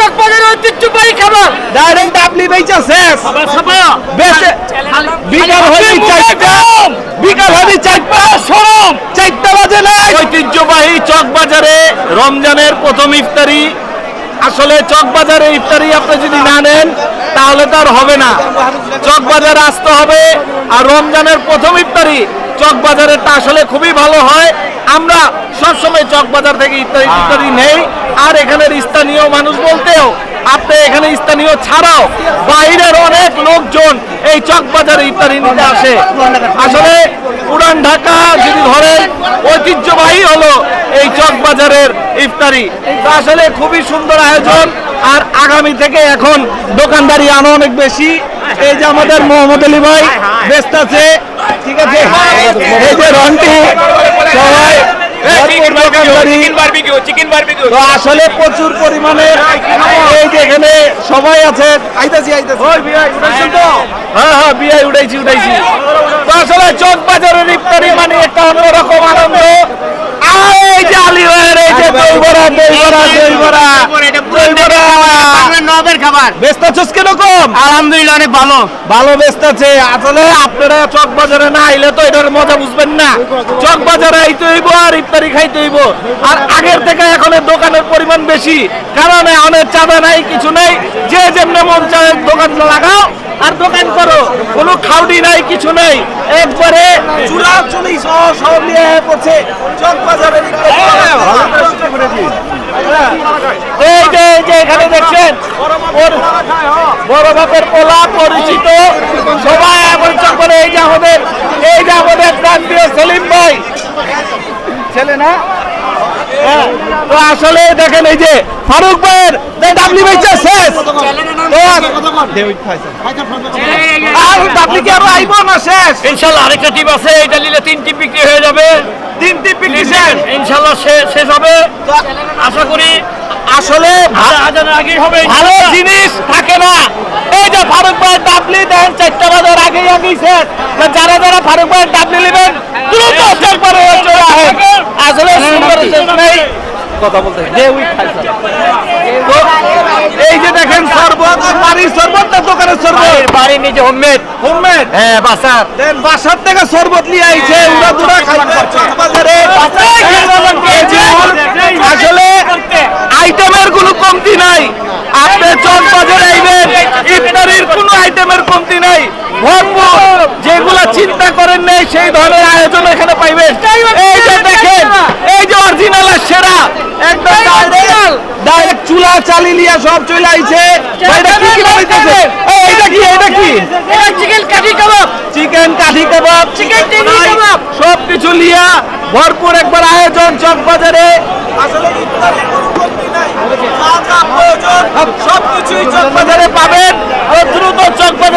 চকবাজারের ঐতিহ্যবাহী খাবার ডাইরেক্ট আপনি বেচা শেষ খাবার ছাপায়া বেচে বিকাল হয়নি চারটা বিকাল হয়নি চারটা সরম চারটা বাজে নাই ঐতিহ্যবাহী চকবাজারে রমজানের প্রথম ইফতারি। আসলে চকবাজারে ইফতারি আপনি যদি না নেন তাহলে তো আর হবে না, চকবাজারে আসতে হবে। আর রমজানের প্রথম ইফতারি চকবাজারেরটা আসলে খুবই ভালো হয়। আমরা সবসময় চকবাজার থেকে ইফতারি নেই। আর এখানের স্থানীয় মানুষ বলতেও আপনি এখানে স্থানীয় ছাড়াও বাইরের অনেক লোকজন এই চকবাজারে ইফতারি নিতে আসে। আসলে পুরান ঢাকা যদি ধরেন ঐতিহ্যবাহী হলো এই চকবাজারের ইফতারি। তো আসলে খুবই সুন্দর আয়োজন। আর আগামী থেকে এখন দোকানদারি আরো অনেক বেশি। এই যে আমাদের মোহাম্মদ আলী ভাই ব্যস্ত আছে, ঠিক আছে, এই যে রন্টি সবাই তো আসলে প্রচুর পরিমাণে এই যে এখানে সবাই আছে। হ্যাঁ বিআই উঠাইছি। তো আসলে চকবাজারের ইফতারি মানে একটা অন্যরকম আনন্দ। আর এই যে আলী ভাইয়ের এই যে দই বড়া নবের খাবার ব্যস্ত আছিস কিরকম? আলহামদুলিল্লাহ অনেক ভালো ভালো ব্যস্ত আছে। আসলে আপনারা চকবাজারে না আইলে তো এটার মজা বুঝবেন না। চকবাজারে আইতে হইব আর ইফতারি খাইতে হইব। আর আগের থেকে এখন দোকানের পরিমাণ বেশি, কারণ অনেক চাঁদা নাই, কিছু নাই, যে যেমন মন চায় দোকান লাগাও আর দোকান করো, কোনো খাউডি নাই, কিছু নাই, একবারে চুরাচুরি সব নিয়ে পড়ছে চকবাজারের এই যে এখানে দেখছেন বড় বাপের পোলা পরিচিত সবাই এখন চকবাজারে। এই যে আমাদের প্রান্তীয় সেলিম ভাই ছেলে না, হ্যাঁ। তো আসলে দেখেন এই যে ফারুক ভাইয়ের ডাবলি বেচা শেষ। আর ডাবলি কি আরো আইব না শেষ? ইনশাআল্লাহ আরেকটা টিপ আছে, এটা নিলে 3 টিপ বিক্রি হয়ে যাবে। 3 টিপ বিক্রি শেষ ইনশাআল্লাহ শেষ হবে আশা করি। আসলে আজানের আগেই হবে। ভালো জিনিস থাকে না। এই যে ফারুক ভাইয়ের ডাবলি দেন 4টা বাজার আগেই শেষ। যারা ফারুক ভাইয়ের ডাবলি নেবেন দ্রুত চকবাজারে চলে আসেন। আসলে সুন্দর শেষ নেই কথা বলতে। এই যে দেখেন শরবত, বাড়ির শরবত না দোকানের শরবত? বাড়ি নিজে হোমমেড। হ্যাঁ বাসার বাসার থেকে শরবত নিয়ে আইছে, উড়া দুরা চকবাজারে। আসলে আইটেমের কোনো কমতি নাই। আপনি চকবাজারে আইবেন, ইফতারির কোনো আইটেমের কমতি নাই, ভরপুর। যেগুলা চিন্তা করেন নাই সেই ধরনের আয়োজন এখানে পাইবেন। এই যে দেখেন, এই যে অরিজিনাল সেরা একদম ডাইরেক্ট চুলা চালি লিয়া সব চলে আইছে। এটা কি বানাইতেছে? এটা কি চিকেন কাঠি কাবাব, চিকেন কাঠি কাবাব, চিকেন টিকি কাবাব, সবকিছু লিয়া ভরপুর একবার আয়োজন চকবাজারে। আসলে ইফতারের কোনো কমতি নাই, যা প্রয়োজন সবকিছুই চকবাজারে পাবেন। দ্রুত চকবাজারে